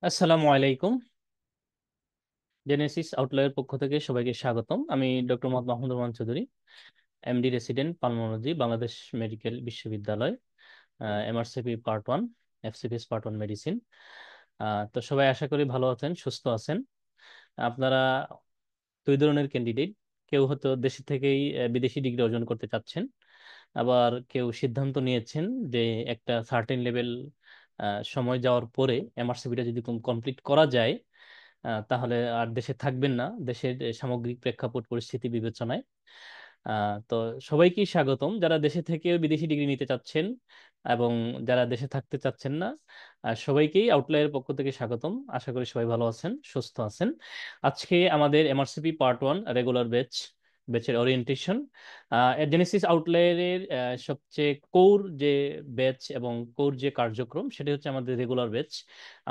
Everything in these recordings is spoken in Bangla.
আসসালামু আলাইকুম। জেনেসিস আউটলাইয়ের পক্ষ থেকে সবাইকে স্বাগতম। আমি doctor Mohammad Mahmudur Rahman Chowdhury, MD resident pulmonology, Bangladesh medical বিশ্ববিদ্যালয়, MRCP part one, FCPS part one medicine. তো সবাই আশা করি ভালো আছেন, সুস্থ আছেন। আপনারা দুই ধরনের ক্যান্ডিডেট। কেউ হয়তো দেশে থেকেই বিদেশি ডিগ্রি অর্জন করতে চাচ্ছেন, আবার কেউ সিদ্ধান্ত নিয়েছেন যে একটা সার্টেন লেভেল সময় যাওয়ার পরে এমআরসিপিটা যদি কমপ্লিট করা যায়, তাহলে আর দেশে থাকবেন না, দেশের সামগ্রিক প্রেক্ষাপট পরিস্থিতি বিবেচনায়। তো সবাইকেই স্বাগতম, যারা দেশে থেকে বিদেশি ডিগ্রি নিতে চাচ্ছেন এবং যারা দেশে থাকতে চাচ্ছেন না, সবাইকেই আউটলাইয়ের পক্ষ থেকে স্বাগতম। আশা করি সবাই ভালো আছেন, সুস্থ আছেন। আজকে আমাদের এমআরসিপি পার্ট ওয়ান রেগুলার ব্যাচের ওরিয়েন্টেশন। জেনেসিস আউটলাইয়ের সবচেয়ে কোর যে ব্যাচ এবং কোর যে কার্যক্রম, সেটা হচ্ছে আমাদের রেগুলার ব্যাচ।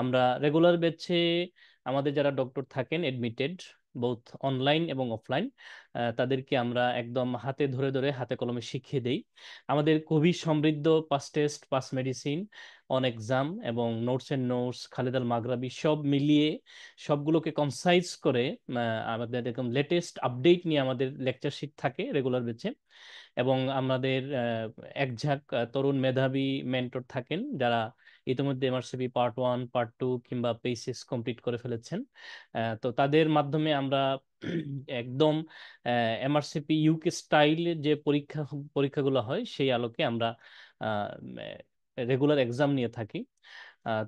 আমরা রেগুলার ব্যাচে আমাদের যারা ডক্টর থাকেন এডমিটেড, বোথ অনলাইন এবং অফলাইন, তাদেরকে আমরা একদম হাতে ধরে ধরে হাতে কলমে শিখিয়ে দেই। আমাদের খুবই সমৃদ্ধ pass test, pass medicine, on exam এবং নোটস এন্ড নোটস, খালেদ আল মাগরাবি সব মিলিয়ে সবগুলোকে কনসাইজ করে আমাদের এরকম লেটেস্ট আপডেট নিয়ে আমাদের লেকচার শিট থাকে রেগুলার বেচে। এবং আমাদের এক ঝাঁক তরুণ মেধাবী মেন্টর থাকেন, যারা ইতিমধ্যে MRCP part one, part two কিংবা পেসিস কমপ্লিট করে ফেলেছেন। তো তাদের মাধ্যমে আমরা একদম এমআরসিপি ইউকে স্টাইল যে পরীক্ষাগুলো হয় সেই আলোকে আমরা রেগুলার এক্সাম নিয়ে থাকি।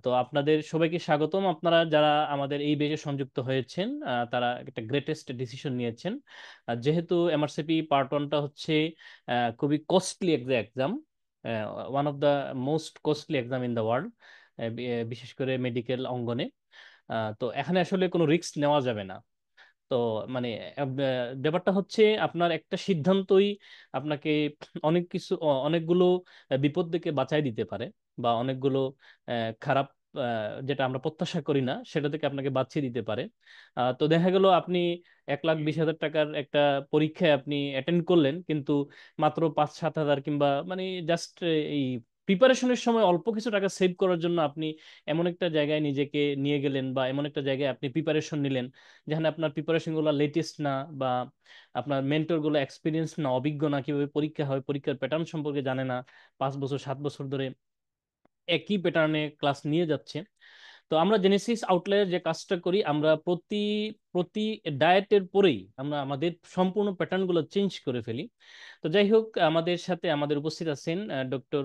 তো আপনাদের সবাইকে স্বাগতম। আপনারা যারা আমাদের এই বেজে সংযুক্ত হয়েছেন, তারা একটা গ্রেটেস্ট ডিসিশন নিয়েছেন। যেহেতু এমআরসিপি পার্ট ওয়ানটা হচ্ছে খুবই costly exam, one of the most costly exam in the world, বিশেষ করে মেডিকেল অঙ্গনে। তো এখানে আসলে কোনো রিস্ক নেওয়া যাবে না। তো মানে ব্যাপারটা হচ্ছে আপনার একটা সিদ্ধান্তই আপনাকে অনেক কিছু অনেকগুলো বিপদ থেকে বাঁচাই দিতে পারে, বা অনেকগুলো খারাপ, যেটা আমরা প্রত্যাশা করি না সেটা থেকে আপনাকে বাঁচিয়ে দিতে পারে। তো দেখা গেল আপনি 1,20,000 টাকার একটা পরীক্ষায় আপনি অ্যাটেন্ড করলেন, কিন্তু মাত্র 5-7 হাজার কিংবা মানে জাস্ট এই প্রিপারেশনের সময় অল্প কিছু টাকা সেভ করার জন্য আপনি এমন একটা জায়গায় নিজেকে নিয়ে গেলেন, বা এমন একটা জায়গায় আপনি প্রিপারেশন নিলেন যেখানে আপনার প্রিপারেশন গুলো লেটেস্ট না, বা আপনার মেন্টর গুলো এক্সপিরিয়েন্স না, অভিজ্ঞ না, কিভাবে পরীক্ষা হয় পরীক্ষার প্যাটার্ন সম্পর্কে জানে না, 5 বছর 7 বছর ধরে একই প্যাটার্নে ক্লাস নিয়ে যাচ্ছে। তো আমরা জেনেসিস আউটলায়ার যে কাজটা করি, আমরা প্রতি প্রতি ডায়েটের পরেই আমরা আমাদের সম্পূর্ণ প্যাটার্ন গুলো চেঞ্জ করে ফেলি। তো যাই হোক, আমাদের সাথে আমাদের উপস্থিত আছেন ডক্টর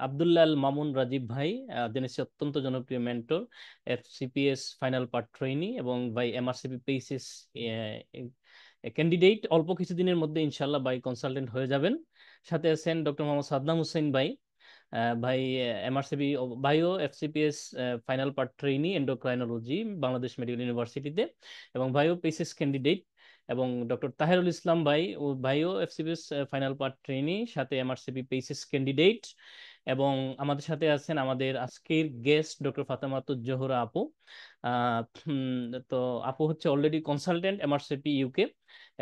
আব্দুল্লাহ আল মামুন রাজীব ভাই, জেনেসিস অত্যন্ত জনপ্রিয় mentor, FCPS final part trainee এবং ভাই এমআরসিপি পেসিস ক্যান্ডিডেট। অল্প কিছুদিনের মধ্যে ইনশাল্লাহ ভাই কনসালটেন্ট হয়ে যাবেন। সাথে আছেন ডক্টর মোহাম্মদ সাদ্দাম হোসেন ভাই, ভাই এমআরসিবি ভাইও FCPS final part trainee endocrinology, Bangladesh medical ইউনিভার্সিটিতে, এবং ভাইও পেসিস ক্যান্ডিডেট। এবং ডক্টর তাহেরুল ইসলাম ভাই, ও ভাইও এফসিপিএস ফাইনাল পার্ট ট্রেইনি, সাথে এমআরসিবি পেসিস ক্যান্ডিডেট। এবং আমাদের সাথে আছেন আমাদের আজকের গেস্ট ডক্টর ফাতেমাতুজ জোহরা আপু। আহ, উম, তো আপু হচ্ছে অলরেডি কনসালটেন্ট এমআরসিপি ইউকে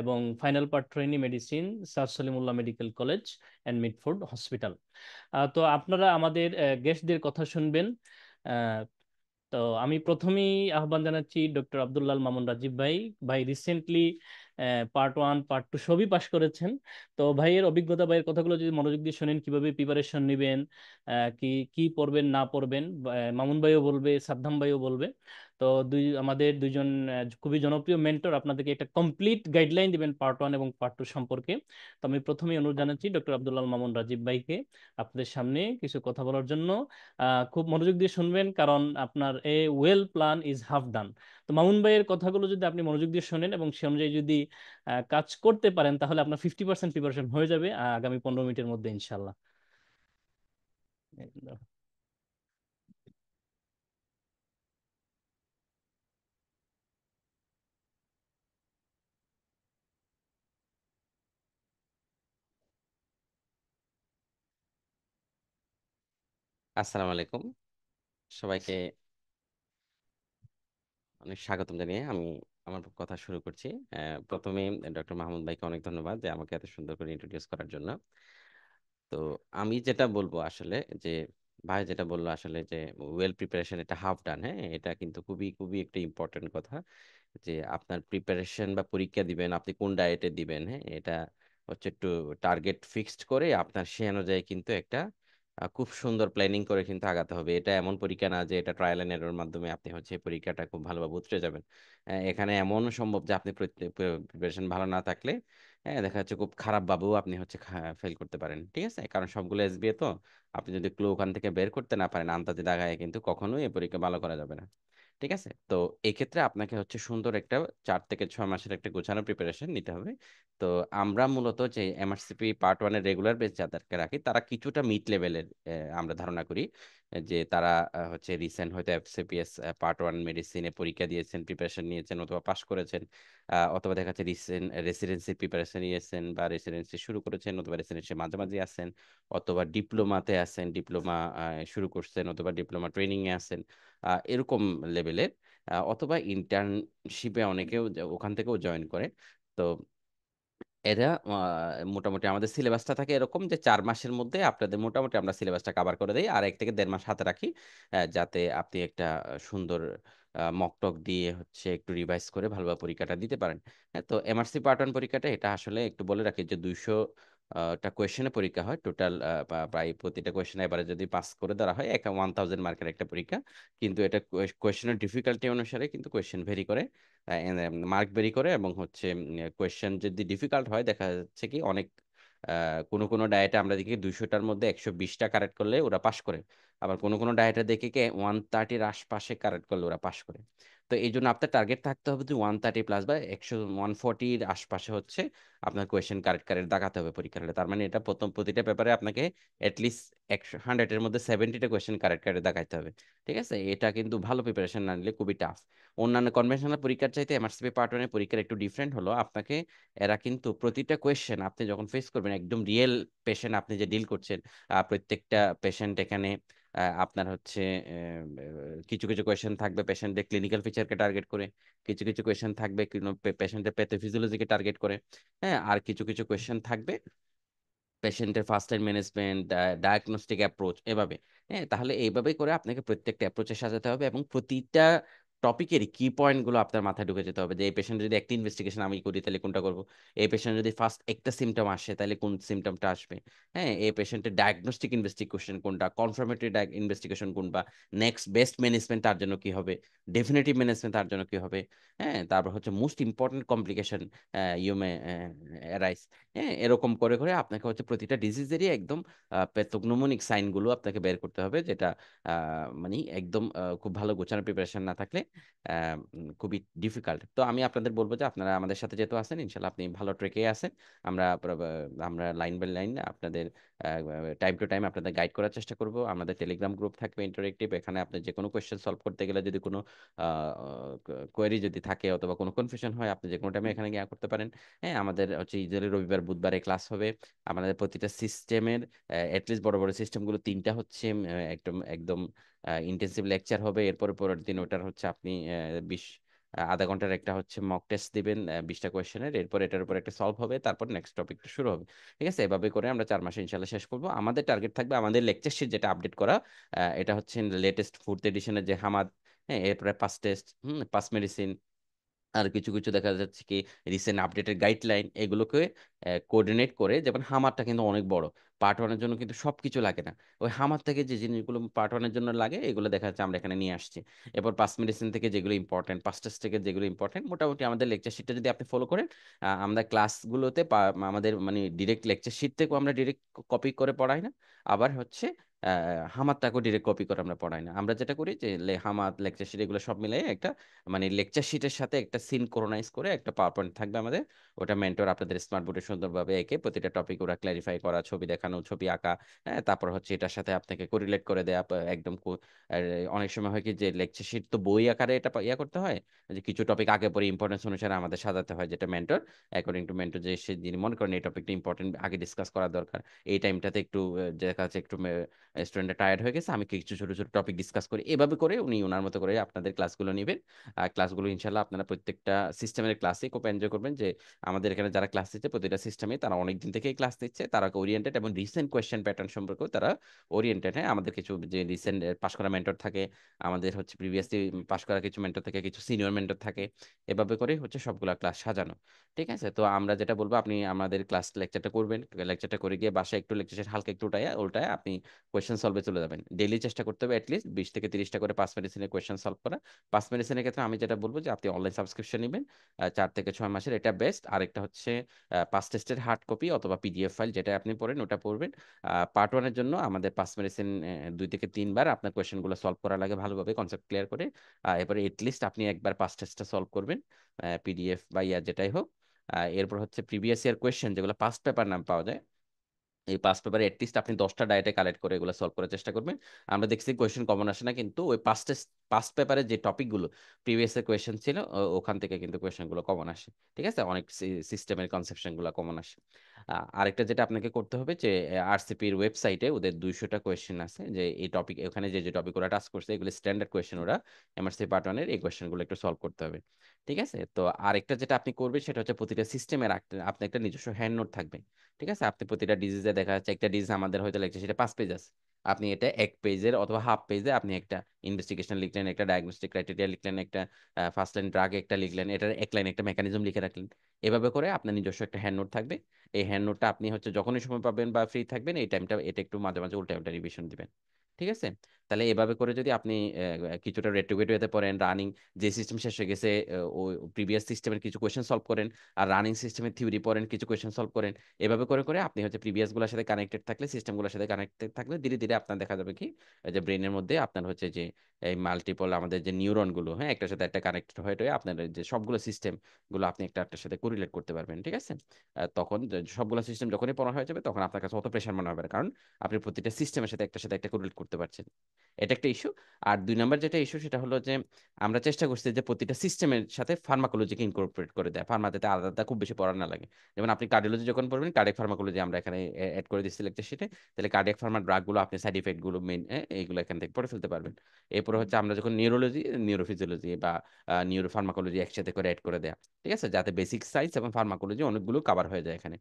এবং final part trainee medicine, sir Salimullah medical college and Mitford hospital. তো আপনারা আমাদের গেস্টদের কথা শুনবেন। আহ, তো আমি প্রথমেই আহ্বান জানাচ্ছি ডক্টর আব্দুল্লাহ মামুন রাজীব ভাই। ভাই recently part one part two সবই পাশ করেছেন। তো ভাইয়ের অভিজ্ঞতা, ভাইয়ের কথাগুলো যদি মনোযোগ দিয়ে শোনেন, কিভাবে প্রিপারেশন নেবেন, কি কি পড়বেন না পড়বেন, মামুন ভাইও বলবে, সাদ্দাম ভাইও বলবে। তো আমাদের দুইজন খুবই জনপ্রিয় মেন্টর আপনাদেরকে একটা কমপ্লিট গাইডলাইন দিবেন পার্ট ওয়ান এবং পার্ট টু সম্পর্কে। তো আমি প্রথমেই অনুরোধ জানাচ্ছি ডক্টর আব্দুল্লাহ মামুন রাজীব ভাইকে আপনাদের সামনে কিছু কথা বলার জন্য। খুব মনোযোগ দিয়ে শুনবেন, কারণ আপনার a well plan is half done. তো মামুন ভাইয়ের কথাগুলো যদি আপনি মনোযোগ দিয়ে শোনেন এবং সে অনুযায়ী যদি কাজ করতে পারেন, তাহলে আপনার 50% প্রিপারেশন হয়ে যাবে আগামী 15 মিনিটের মধ্যে ইনশাল্লাহ। আসসালামু আলাইকুম সবাইকে। অনেক স্বাগতম জানিয়ে আমি আমার কথা শুরু করছি। প্রথমে ডক্টর মাহমুদ ভাইকে অনেক ধন্যবাদ যে আমাকে এত সুন্দর করে ইন্ট্রোডিউস করার জন্য। তো আমি যেটা বলবো আসলে যে ভাই যেটা বললো আসলে যে ওয়েল প্রিপারেশন এটা হাফ ডান, হ্যাঁ, এটা কিন্তু খুবই খুবই একটা ইম্পর্টেন্ট কথা। যে আপনার প্রিপারেশন বা পরীক্ষা দিবেন আপনি কোন ডায়েটে দিবেন, হ্যাঁ, এটা হচ্ছে একটু টার্গেট ফিক্সড করে আপনার সে অনুযায়ী কিন্তু একটা খুব সুন্দর প্ল্যানিং করে কিন্তু আগাতে হবে। এটা এমন পরীক্ষা না যে এটা ট্রায়াল এন্ড এরর মাধ্যমে আপনি হচ্ছে এই পরীক্ষাটা খুব ভালোভাবে উতরে যাবেন। এখানে এমন সম্ভব যে আপনি প্রিপারেশন ভালো না থাকলে, হ্যাঁ, দেখা যাচ্ছে খুব খারাপ ভাবেও আপনি হচ্ছে ফেল করতে পারেন, ঠিক আছে, কারণ সবগুলো এসবিএ তো আপনি যদি ক্লু ওখান থেকে বের করতে না পারেন আন্তাজে দাগায় কিন্তু কখনোই এই পরীক্ষা ভালো করা যাবে না। ঠিক আছে, তো এক্ষেত্রে আপনাকে হচ্ছে সুন্দর একটা 4 থেকে 6 মাসের একটা গোছানো প্রিপারেশন নিতে হবে। তো আমরা মূলত যে এমআরসিপি পার্ট ওয়ানের রেগুলার বেস যাদেরকে রাখি তারা কিছুটা মিড লেভেলের আমরা ধারণা করি যে তারা হচ্ছে রিসেন্ট হয়তো এফসিপিএস পার্ট ওয়ান মেডিসিনে পরীক্ষা দিয়েছেন, প্রিপারেশন নিয়েছেন অথবা পাশ করেছেন, অথবা দেখা যাচ্ছে রিসেন্ট রেসিডেন্সি প্রিপারেশন নিয়েছেন বা রেসিডেন্সি শুরু করেছেন অথবা রেসিডেন্সি মাঝামাঝি আছেন, অথবা ডিপ্লোমাতে আছেন, ডিপ্লোমা শুরু করছেন অথবা ডিপ্লোমা ট্রেনিং এ আছেন, এরকম লেভেলের, অথবা ইন্টার্নশিপে অনেকেও ওখান থেকেও জয়েন করে। তো এরা মোটামুটি আমাদের সিলেবাসটা থাকে এরকম যে 4 মাসের মধ্যে আপনাদের মোটামুটি আমরা সিলেবাসটা কভার করে দিই আর 1 থেকে 1.5 মাস হাতে রাখি, যাতে আপনি একটা সুন্দর মক টক দিয়ে হচ্ছে একটু রিভাইজ করে ভালোভাবে পরীক্ষাটা দিতে পারেন। হ্যাঁ, তো এমআরসি পার্ট ওয়ান পরীক্ষাটা এটা আসলে একটু বলে রাখি যে 200 টা কোয়েশ্চেনে পরীক্ষা হয় টোটাল, প্রায় প্রতিটা কোয়েশ্চেনে এবারে যদি পাস করে দেওয়া হয় 1000 মার্কের একটা পরীক্ষা। কিন্তু এটা কোয়েশ্চেনের ডিফিকাল্টি অনুসারে কিন্তু কোয়েশ্চেন ভেরি করে, মার্ক বেরি করে, এবং হচ্ছে কোয়েশ্চেন যদি ডিফিকাল্ট হয় দেখা যাচ্ছে কি অনেক কোনো কোনো ডায়েটে আমরা দেখি 200টার মধ্যে 120টা কারেক্ট করলে ওরা পাশ করে, আবার কোনো কোনো ডায়েটে দেখি কি 130-র আশপাশে কারেক্ট করলে ওরা পাশ করে। তো এই জন্য আপনার টার্গেট থাকতে হবে যে 130 প্লাস বা 140-র আশপাশে হচ্ছে আপনার কোয়েশ্চেন কারেক্ট কারেক্ট দেখাতে হবে পরীক্ষার হলে। তার মানে এটা প্রতিটা পেপারে আপনাকে অ্যাটলিস্ট 100-এর মধ্যে 70টা কোয়েশ্চেন কারেক্ট কারেক্ট দেখাতে হবে। ঠিক আছে, এটা কিন্তু ভালো প্রিপারেশন না নিলে খুবই টাফ। অন্যান্য কনভেনশনাল পরীক্ষার চাইতে এমআরসিপি পার্ট ওয়ানের পরীক্ষার একটু ডিফারেন্ট হলো আপনাকে, এরা কিন্তু প্রতিটা কোয়েশ্চেন আপনি যখন ফেস করবেন একদম রিয়েল পেশেন্ট আপনি যে ডিল করছেন, প্রত্যেকটা পেশেন্ট এখানে আপনার হচ্ছে কিছু কিছু কোয়েশ্চেন থাকবে পেশেন্টের ক্লিনিক্যাল ফিচারকে টার্গেট করে, কিছু কিছু কোয়েশ্চেন থাকবে পেশেন্টের প্যাথোফিজিওলজিকে টার্গেট করে, হ্যাঁ, আর কিছু কিছু কোয়েশ্চেন থাকবে পেশেন্টের first line management, diagnostic approach, এভাবে। হ্যাঁ, তাহলে এইভাবেই করে আপনাকে প্রত্যেকটা অ্যাপ্রোচে সাজাতে হবে এবং প্রতিটা টপিকেরই কি পয়েন্টগুলো আপনার মাথায় ঢুকে যেতে হবে যে এই পেশেন্ট যদি একটা ইনভেস্টিগেশন আমি করি তাহলে কোনটা করব, এই পেশেন্ট যদি ফার্স্ট একটা সিমটম আসে তাহলে কোন সিমটমটা আসবে, হ্যাঁ, এই পেশেন্টের ডায়াগনস্টিক ইনভেস্টিগেশন কোনটা, কনফার্মেটরি ইনভেস্টিগেশন কোনটা, নেক্সট বেস্ট ম্যানেজমেন্ট তার জন্য কি হবে, ডেফিনেটিভ ম্যানেজমেন্ট তার জন্য কি হবে, হ্যাঁ, তারপর হচ্ছে most important complication you may arise. হ্যাঁ, এরকম করে করে আপনাকে হচ্ছে প্রতিটা ডিজিজেরই একদম প্যাথোগনোমোনিক সাইনগুলো আপনাকে বের করতে হবে, যেটা মানে একদম খুব ভালো গোছানো প্রিপারেশন না থাকলে খুবই ডিফিকাল্ট। তো আমি আপনাদের বলবো যে আপনারা আমাদের সাথে যেহেতু আছেন ইনশাল্লাহ আপনি ভালো ট্রেকে আছেন, আমরা আমরা লাইন বাই লাইন আপনাদের টাইম টু টাইম আপনাদের গাইড করার চেষ্টা করব। আমাদের টেলিগ্রাম গ্রুপ থাকবে ইন্টারেক্টিভ, এখানে আপনি যে কোনো কোয়েশ্চেন সলভ করতে গেলে যদি কোনো কোয়েরি যদি থাকে অথবা কোনো কনফিউশন হয় আপনি যে কোনো টাইমে এখানে গিয়ে করতে পারেন। হ্যাঁ, আমাদের হচ্ছে ইউজুয়ালি রবিবার বুধবারে ক্লাস হবে। আমাদের প্রতিটা সিস্টেমের অ্যাটলিস্ট বড় বড় সিস্টেমগুলো 3টা হচ্ছে একদম একদম ইন্টেন্সিভ লেকচার হবে, এরপর পরের দিন ওটার হচ্ছে আপনি 20 আধা ঘন্টার একটা হচ্ছে মক টেস্ট দিবেন 20টা কোয়েশ্চেনের, এরপর এটার উপর একটা সলভ হবে, তারপর নেক্সট টপিকটা শুরু হবে। ঠিক আছে, এভাবে করে আমরা 4 মাসে ইনশাল্লাহ শেষ করবো। আমাদের টার্গেট থাকবে আমাদের লেকচার শিট যেটা আপডেট করা, এটা হচ্ছে লেটেস্ট 4th এডিশনের যে হামাদ, হ্যাঁ, এরপরে পাস টেস্ট, পাস মেডিসিন, আর কিছু কিছু দেখা যাচ্ছে কি রিসেন্ট আপডেটেড গাইডলাইন, এগুলোকে কোঅর্ডিনেট করে। যেমন হামারটা কিন্তু অনেক বড়, পার্ট ওয়ানের জন্য কিন্তু সবকিছু লাগে না, ওই হামার থেকে যে জিনিসগুলো পার্ট ওয়ানের জন্য লাগে এগুলো দেখা যাচ্ছে আমরা এখানে নিয়ে আসছি। এরপর পাস মেডিসিন থেকে যেগুলো ইম্পর্টেন্ট, পাস টেস্ট থেকে যেগুলো ইম্পর্টেন্ট, মোটামুটি আমাদের লেকচার শিটটা যদি আপনি ফলো করেন, আমরা ক্লাসগুলোতে আমাদের মানে ডিরেক্ট লেকচার শিট থেকেও আমরা ডিরেক্ট কপি করে পড়াই না, আবার হচ্ছে হামারটাকেও ডিরেক্ট কপি করে আমরা পড়াই না। আমরা যেটা করি যে হামার লেকচার শিট এগুলো সব মিলাই একটা মানে লেকচার শিটের সাথে একটা সিনক্রোনাইজ করে একটা পাওয়ার পয়েন্ট থাকবে আমাদের, ওটা মেন্টর আপনাদের স্মার্ট বোর্ডে সুন্দরভাবে এঁকে প্রতিটা টপিক ওরা ক্ল্যারিফাই করা, ছবি দেখানো, ছবি আঁকা, হ্যাঁ, তারপর হচ্ছে এটার সাথে আপনাকে কোরিলেট করে দেয়া একদম আর অনেক সময় হয় কি যে লেকচার শিট তো বই আকারে এটা ইয়া করতে হয়, যে কিছু টপিক আগে পরে ইম্পর্টেন্স অনুসারে আমাদের সাজাতে হয়, যেটা মেন্টর অ্যাকর্ডিং টু মেন্টর যে সে যিনি মনে করেন এই টপিকটা ইম্পর্টেন্ট আগে ডিসকাস করা দরকার, এই টাইমটাতে একটু দেখা যাচ্ছে একটু স্টুডেন্টরা টায়ার্ড হয়ে গেছে, আমি কিছু ছোট ছোট টপিক ডিসকাস করি, এভাবে করে উনি ওনার মতো করে আপনাদের ক্লাসগুলো নেবেন। ক্লাসগুলো ইনশাল্লাহ আপনারা প্রত্যেকটা সিস্টেমের ক্লাসে খুব এনজয় করবেন, যে আমাদের এখানে যারা ক্লাস দিচ্ছে প্রতিটা সিস্টেমে তারা অনেক দিন থেকেই ক্লাস দিচ্ছে, তারা ওরিয়েন্টেড এবং রিসেন্ট কোয়েশ্চেন প্যাটার্ন সম্পর্কেও তারা ওরিয়েন্টেড। হ্যাঁ, আমাদের কিছু যে রিসেন্ট পাশ করা মেন্টর থাকে, আমাদের হচ্ছে প্রিভিয়াসলি পাশ করা কিছু মেন্টর থাকে, কিছু সিনিয়র মেন্টর থাকে, এভাবে করেই হচ্ছে সবগুলা ক্লাস সাজানো। ঠিক আছে, তো আমরা যেটা বলবো, আপনি আমাদের ক্লাস লেকচারটা করবেন, লেকচারটা করে গিয়ে বাসায় একটু লেকচার হালকা একটু উল্টায় উল্টায় আপনি কোয়েশ্চেন সলভে চলে যাবেন। ডেইলি চেষ্টা করতে হবে অ্যাটলিস্ট 20 থেকে 30টা করে পাঁচ মেডিসিনের কোয়েশ্চেন সলভ করা। পাঁচ মেডিসিনের ক্ষেত্রে আমি যেটা বলবো যে আপনি অনলাইন সাবস্ক্রিপশন নেবেন 4 থেকে 6 মাসের, এটা বেস্ট। আরেকটা হচ্ছে পাস টেস্টের হার্ড কপি অথবা পিডিএফ ফাইল, যেটা আপনি পড়েন ওটা পড়বেন। পার্ট ওয়ানের জন্য আমাদের পাঁচ মেডিসিন 2 থেকে 3 বার আপনার কোয়েশ্চেনগুলো সলভ করা লাগে ভালোভাবে, কনসেপ্ট ক্লিয়ার করে। এরপরে এটলিস্ট আপনি একবার পাস টেস্টটা সলভ করবেন, পিডিএফ বা ইয়া যেটাই হোক। এরপর হচ্ছে প্রিভিয়াস ইয়ার কোয়েশ্চেন, যেগুলো পাস্ট পেপার নাম পাওয়া যায়, এই পাঁচ পেপারে এটলিস্ট আপনি 10টা ডায়েটে কালেক্ট করে এগুলো সলভ করার চেষ্টা করবেন। আমরা দেখছি কোয়েশ্চেন কমন আসে না, কিন্তু ওই পাঁচ পেপারে যে টপিকগুলো প্রিভিয়াস এর কোয়েশ্চেন ছিল ওখান থেকে কিন্তু কোয়েশ্চেনগুলো কমন আসে। ঠিক আছে, অনেক সিস্টেমের কনসেপশনগুলো কমন আসে। আরেকটা যেটা আপনাকে করতে হবে যে আরসিপির ওয়েবসাইটে ওদের 200টা কোয়েশ্চেন আছে, যে এই টপিক ওখানে যে যে টপিক ওরা টাচ করছে এগুলো স্ট্যান্ডার্ড কোয়েশ্চেন, ওরা এমআরসি পার্ট ওয়ানের এই কোয়েশ্চেনগুলো একটু সলভ করতে হবে। ঠিক আছে, তো আরেকটা যেটা আপনি করবেন সেটা হচ্ছে প্রতিটা সিস্টেমের আপনি একটা নিজস্ব হ্যান্ড নোট থাকবে। ঠিক আছে, আপনি প্রতিটা ডিজিজে দেখা যাচ্ছে একটা ডিজিজ আমাদের হয়তো লেগেছে সেটা 5 পেজ আছে, আপনি এটা 1 পেজের অথবা হাফ পেজে আপনি একটা ইনভেস্টিগেশন লিখলেন, একটা ডায়াগনস্টিক ক্রাইটেরিয়া লিখলেন, একটা ফার্স্ট লাইন ড্রাগ একটা লিখলেন, এটার এক লাইন একটা মেকানিজম লিখে রাখলেন। এভাবে করে আপনার নিজস্ব একটা হ্যান্ড নোট থাকবে। এই হ্যান্ড নোটটা আপনি হচ্ছে যখনই সময় পাবেন বা ফ্রি থাকবেন এই টাইমটা এটা একটু মাঝে মাঝে উল্টা উল্টা রিভিশন দিবেন। ঠিক আছে, তাহলে এভাবে করে যদি আপনি কিছুটা রেট্রিগেট হতে পারেন, রানিং যে সিস্টেম শেষ হয়ে গেছে ওই প্রিভিয়াস সিস্টেমের কিছু কোয়েশ্চেন সলভ করেন, আর রানিং সিস্টেমের থিওরি পড়েন, কিছু কোয়েশ্চেন সলভ করেন, এভাবে করে করে আপনি হচ্ছে প্রিভিয়াস গুলোর সাথে কানেক্টেড থাকলে, সিস্টেমগুলোর সাথে কানেক্টেড থাকলে ধীরে ধীরে আপনার দেখা যাবে কি যে ব্রেনের মধ্যে আপনার হচ্ছে যে এই মাল্টিপল আমাদের যে নিউরন গুলো, হ্যাঁ, একটার সাথে একটা কানেক্টেড হয়ে আপনার যে সবগুলো সিস্টেম গুলো আপনি একটা একটার সাথে কোরিলেট করতে পারবেন। ঠিক আছে, তখন সবগুলো সিস্টেম যখনই পড়া হয়ে যাবে তখন আপনার কাছে অত প্রেশার মনে হবে না, কারণ আপনি প্রতিটা সিস্টেমের সাথে একটার সাথে একটা কোরিলেট করতে পারছেন। এটা একটা ইস্যু। আর 2 নম্বর যেটা ইস্যু সেটা হলো যে আমরা চেষ্টা করছি যে প্রতিটা সিস্টেমের সাথে ফার্মাকোলজিকে ইনকর্পোরেট করে দেয়, ফার্মাতে আলাদা আলাদা খুব বেশি পড়া না লাগে। যেমন আপনি কার্ডিওলজি যখন পড়বেন, কার্ডিয়াক ফার্মাকোলজি আমরা এখানে অ্যাড করে দিচ্ছি লেকচার শিটে, তাহলে কার্ডিয়াক ফার্মা ড্রাগগুলো আপনি সাইড ইফেক্ট গুলো মেইন এইগুলো এখান থেকে পড়ে ফেলতে পারবেন। এরপর হচ্ছে আমরা যখন নিউরোলজি, নিউরোফিজিওলজি বা নিউরো ফার্মাকোলজি একসাথে করে অ্যাড করে দেয়া, ঠিক আছে, যাতে বেসিক সায়েন্স এবং ফার্মাকোলজি অনেকগুলো কভার হয়ে যায় এখানে।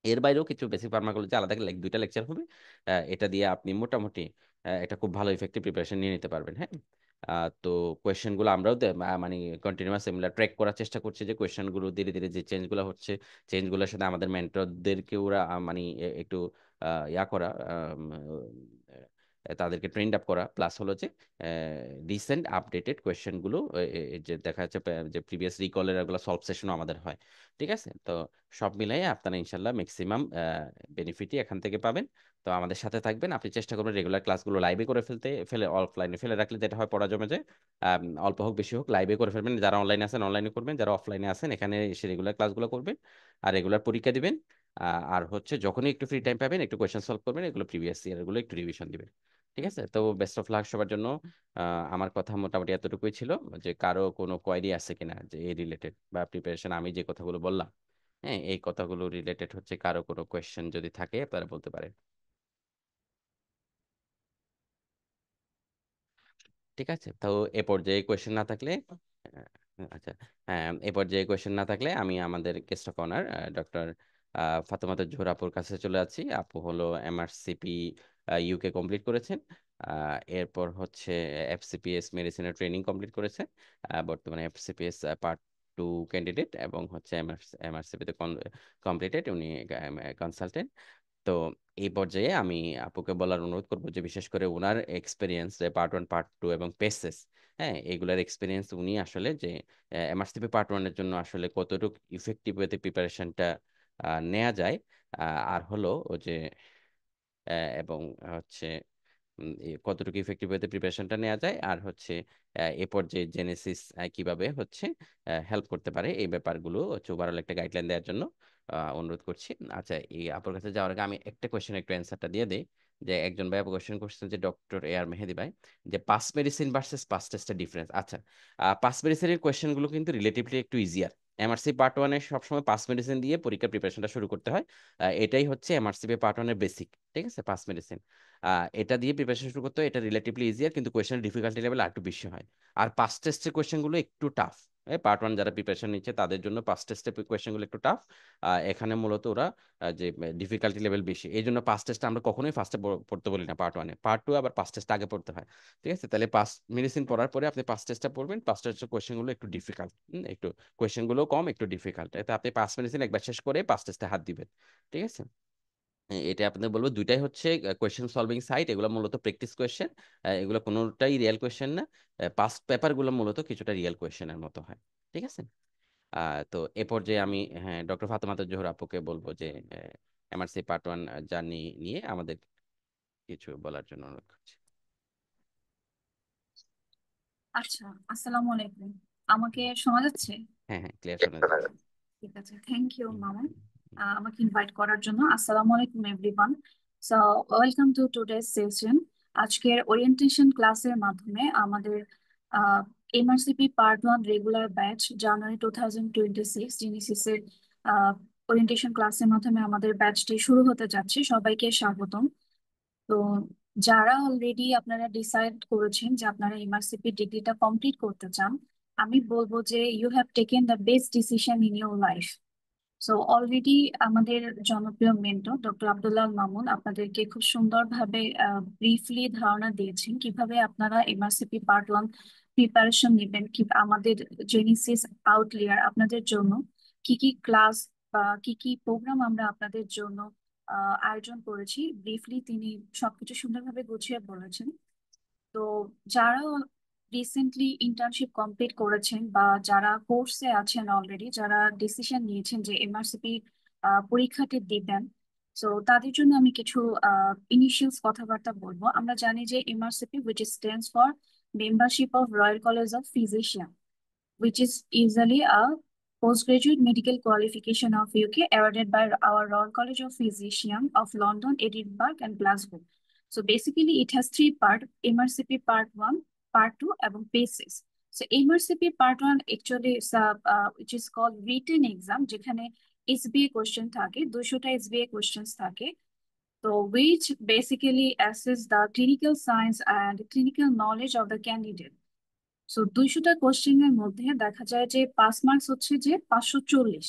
এর বাইরেও কিছু বেসিক ফার্মাকোলজি আলাদা 2টা লেকচার হবে, এটা দিয়ে আপনি মোটামুটি একটা খুব ভালো ইফেক্টিভ প্রিপারেশন নিয়ে নিতে পারবেন। হ্যাঁ, তো কোয়েশ্চেনগুলো আমরাও মানে কন্টিনিউয়াস এগুলো ট্র্যাক করার চেষ্টা করছি, যে কোয়েশ্চেনগুলো ধীরে ধীরে যে চেঞ্জগুলো হচ্ছে, চেঞ্জগুলোর সাথে আমাদের মেন্টরদেরকে ওরা মানে একটু ইয়া করা, তাদেরকে ট্রেন্ড আপ করা, প্লাস হলো যে রিসেন্ট আপডেটেড কোয়েশ্চেনগুলো যে দেখা যাচ্ছে যে প্রিভিয়াস রিকলের এগুলো সলভ সেশনও আমাদের হয়। ঠিক আছে, তো সব মিলাই আপনারা ইনশাল্লাহ ম্যাক্সিমাম বেনিফিটই এখান থেকে পাবেন। তো আমাদের সাথে থাকবেন, আপনি চেষ্টা করবেন রেগুলার ক্লাসগুলো লাইভে করে ফেলে অফলাইনে ফেলে রাখলে যেটা হয় পড়া জমে যায়। অল্প হোক বেশি হোক লাইভে করে ফেলবেন, যারা অনলাইনে আছেন অনলাইনে করবেন, যারা অফলাইনে আছেন এখানে এসে রেগুলার ক্লাসগুলো করবেন আর রেগুলার পরীক্ষা দিবেন। আর হচ্ছে যখনই একটু ফ্রি টাইম পাবেন একটু কোয়েশ্চেন সলভ করবেন, এগুলো প্রিভিয়াস ইয়ারগুলো একটু রিভিশন দিবেন। ঠিক আছে, তো বেস্ট অফ লাক সবার জন্য। আমার কথা মোটামুটি এতটুকুই ছিল, যে কারো কোনো কোয়েরি আছে কিনা যে এই রিলেটেড বা প্রিপারেশন আমি যে কথাগুলো বললাম, হ্যাঁ, এই কথাগুলো রিলেটেড হচ্ছে কারো কোনো কোয়েশ্চেন যদি থাকে আপনারা বলতে পারেন। ঠিক আছে, তো এ পর্যায়ে কোয়েশ্চেন না থাকলে আচ্ছা, হ্যাঁ, এ পর্যায়ে কোয়েশ্চেন না থাকলে আমি আমাদের guest of honour doctor Fatematur Zohra আপুর কাছে চলে যাচ্ছি। আপু হলো এমআরসিপি ইউকে কমপ্লিট করেছেন, এরপর হচ্ছে এফসিপিএস মেডিসিনের ট্রেনিং কমপ্লিট করেছে, বর্তমানে এফসিপিএস পার্ট 2 ক্যান্ডিডেট, এবং হচ্ছে এমআরসিপিতে কমপ্লিটেড, উনি কনসালটেন্ট। তো এই পর্যায়ে আমি আপুকে বলার অনুরোধ করবো যে বিশেষ করে ওনার এক্সপিরিয়েন্স পার্ট 1 পার্ট 2 এবং পেসেস, হ্যাঁ, এগুলার এক্সপিরিয়েন্স উনি আসলে যে এমআরসিপি পার্ট 1 এর জন্য আসলে কতটুকু ইফেক্টিভ ওয়েতে প্রিপারেশনটা নেওয়া যায়, আর হলো ও যে এবং হচ্ছে কতটুকু ইফেক্টিভ ওয়েতে প্রিপারেশনটা নেওয়া যায়, আর হচ্ছে এ পর্যায়ে জেনেসিস কিভাবে হচ্ছে হেল্প করতে পারে, এই ব্যাপারগুলো হচ্ছে ওভারঅল একটা গাইডলাইন দেওয়ার জন্য অনুরোধ করছি। আচ্ছা, এই আপুর কাছে যাওয়ার আগে আমি একটা কোয়েশ্চেন একটু অ্যান্সারটা দিয়ে দিই। যে একজন ভাই কোয়েশ্চেন করছেন, যে ডক্টর এ আর মেহেদি ভাই, যে পাস মেডিসিন ভার্সেস পাস টেস্টের ডিফারেন্স। আচ্ছা, পাস মেডিসিনের কোয়েশ্চেনগুলো কিন্তু রিলেটিভলি একটু ইজিয়ার এমআরসি পার্ট ওয়ানে সবসময় পাস মেডিসিন দিয়ে পরীক্ষার প্রিপারেশনটা শুরু করতে হয়। এটাই হচ্ছে এমআরসিপি পার্ট ওয়ানের বেসিক, ঠিক আছে, পাস মেডিসিন। এটা দিয়ে প্রিপারেশন শুরু করতে হয়, এটা রিলেটিভলি ইজিয়ার, কিন্তু কোয়েশ্চেনের ডিফিকাল্টি লেভেল আর একটু বেশি হয়। আর পাস টেস্টের কোয়েশ্চেনগুলো একটু টাফ। পার্ট ওয়ান যারা প্রিপারেশন নিচ্ছে তাদের জন্য পাস টেস্টের কোয়েশ্চেনগুলো একটু টাফ। এখানে মূলত ওরা যে ডিফিকাল্টি লেভেল বেশি, এই জন্য পাস টেস্ট আমরা কখনোই ফার্স্টে পড়তে বলি না পার্ট ওয়ানে, পার্ট টু আবার পাস টেস্ট আগে পড়তে হয়। ঠিক আছে, তাহলে পাস মেডিসিন পড়ার পরে আপনি পাস টেস্টটা পড়বেন, পাস টেস্টের কোয়েশ্চেনগুলো একটু ডিফিকাল্ট, একটু কোয়েশ্চেনগুলো কম, একটু ডিফিকাল্ট, এতে আপনি পাস মেডিসিন একবার শেষ করে পাস টেস্টে হাত দিবেন। ঠিক আছে, এটা আপনাদের বলবো দুইটাই হচ্ছে কোয়েশ্চেন সলভিং সাইট, এগুলো মূলত প্র্যাকটিস কোয়েশ্চেন, এগুলো কোনোটাই রিয়েল কোয়েশ্চেন না। পাস্ট পেপার গুলো মূলত কিছুটা রিয়েল কোয়েশ্চেনের মতো হয়। ঠিক আছে, তো এ পর্যায়ে আমি, হ্যাঁ, ডক্টর ফাতেমাতুজ জোহরা আপুকে বলবো যে এমআরসি পার্ট ওয়ান জার্নি নিয়ে আমাদের কিছু বলার জন্য অনুরোধ করছি। আচ্ছা, আসসালামু আলাইকুম। আমাকে শোনা যাচ্ছে? হ্যাঁ হ্যাঁ, ক্লিয়ার শোনা যাচ্ছে। ঠিক আছে, thank you hmm, Mamun hmm, hmm. আমাকে ইনভাইট করার জন্য। আসসালামু আলাইকুম everyone. So welcome to today's session. আজকের ওরিয়েন্টেশন ক্লাসের মাধ্যমে আমাদের MRCP part one regular batch January 2026 জেনেসিসের ওরিয়েন্টেশন ক্লাসের মাধ্যমে আমাদের ব্যাচটি শুরু হতে যাচ্ছে। সবাইকে স্বাগতম। তো যারা অলরেডি আপনারা ডিসাইড করেছেন যে আপনারা এমআরসিপি ডিগ্রিটা কমপ্লিট করতে চান, আমি বলবো যে you have taken the best decision in your life. So already আমাদের জনপ্রিয় মেন্টর ডক্টর আব্দুল্লাহ মামুন আপনাদেরকে খুব সুন্দরভাবে ব্রিফলি ধারণা দিয়েছেন কিভাবে আপনারা এমআরসিপি পার্ট ওয়ান প্রিপারেশন নেবেন, কি আমাদের জেনেসিস আউটলিয়ার আপনাদের জন্য কি কি ক্লাস বা কি কি প্রোগ্রাম আমরা আপনাদের জন্য আয়োজন করেছি। ব্রিফলি তিনি সবকিছু সুন্দরভাবে গুছিয়ে বলেছেন। তো যারা রিসেন্টলি ইন্টার্নশিপ কমপ্লিট করেছেন বা যারা কোর্সে আছেন অলরেডি, যারা ডিসিশন নিয়েছেন যে এমআরসিপি পরীক্ষাটি দিবেন, তো তাদের জন্য আমি কিছু ইনিশিয়ালস কথাবার্তা বলবো। আমরা জানি যে MRCP, which stands for membership of royal college of physician, which is usually a postgraduate medical qualification of UK awarded by our Royal College of Physicians of London, Edinburgh, and Glasgow. So basically, it has three parts: MRCP Part 1, Part 2, and PACES. So MRCP Part 1 actually is which is called written exam, যেখানে SBA question থাকে, 200টা SBA questions থাকে। So which basically assess the clinical science and clinical knowledge of the candidate. So 200টা কোশ্চেনের মধ্যে দেখা যায় যে পাস মার্কস হচ্ছে যে 540।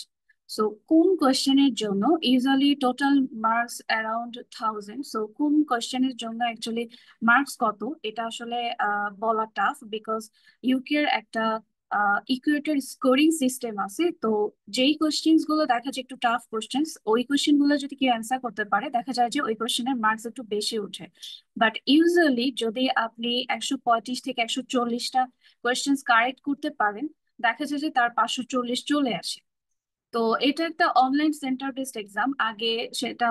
সো কোন কোশ্চেনের জন্য usually total marks around 1000। So কোন কোশ্চেনের জন্য অ্যাকচুয়ালি মার্কস কত এটা আসলে বলা টাফ, বিকজ ইউকের একটা ইকুয়েটর স্কোরিং সিস্টেম আছে। তো যেই কোশ্চেন্স গুলো দেখা যায় একটু টাফ কোশ্চেন্স, ওই কোশ্চেন গুলো যদি কেউ অ্যান্সার করতে পারে দেখা যায় যে ওই কোশ্চেনের মার্কস একটু বেশি উঠে। বাট ইউজুয়ালি যদি আপনি 135 থেকে 140টা কোয়েশ্চেন্স কারেক্ট করতে পারেন দেখা যায় যে তার 540 চলে আসে। তো এটা একটা অনলাইন সেন্টার বেসড এক্সাম। আগে সেটা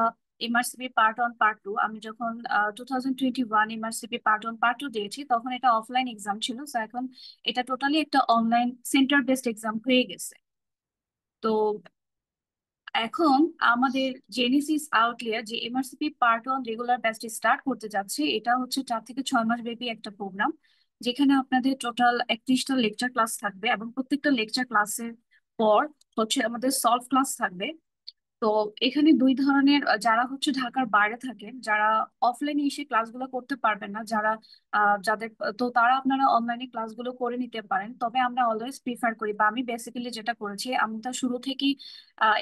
MRCP part one part two, আমি যখন 2021 MRCP part one part two দিয়েছি তখন এটা অফলাইন এক্সাম ছিল। তো এখন এটা টোটালি একটা অনলাইন সেন্টার বেসড এক্সাম হয়ে গেছে। তো এখন আমাদের জেনেসিস আউটলিয়ার যে এমআরসিপি পার্ট ওয়ান রেগুলার ব্যাচটি স্টার্ট করতে যাচ্ছে, এটা হচ্ছে 4 থেকে 6 মাস ব্যাপী একটা প্রোগ্রাম, যেখানে আপনাদের টোটাল 31টা লেকচার ক্লাস থাকবে এবং প্রত্যেকটা লেকচার ক্লাসের পর হচ্ছে আমাদের সলভ ক্লাস থাকবে। তো এখানে দুই ধরনের, যারা হচ্ছে ঢাকার বাইরে থাকেন, যারা অফলাইনে এসে ক্লাসগুলো করতে পারবেন না, যারা যাদের, তো তারা আপনারা অনলাইনে ক্লাসগুলো করে নিতে পারেন। তবে আমরা অলওয়েজ প্রিফার করি, বা আমি বেসিক্যালি যেটা করেছি, আমি তো শুরু থেকেই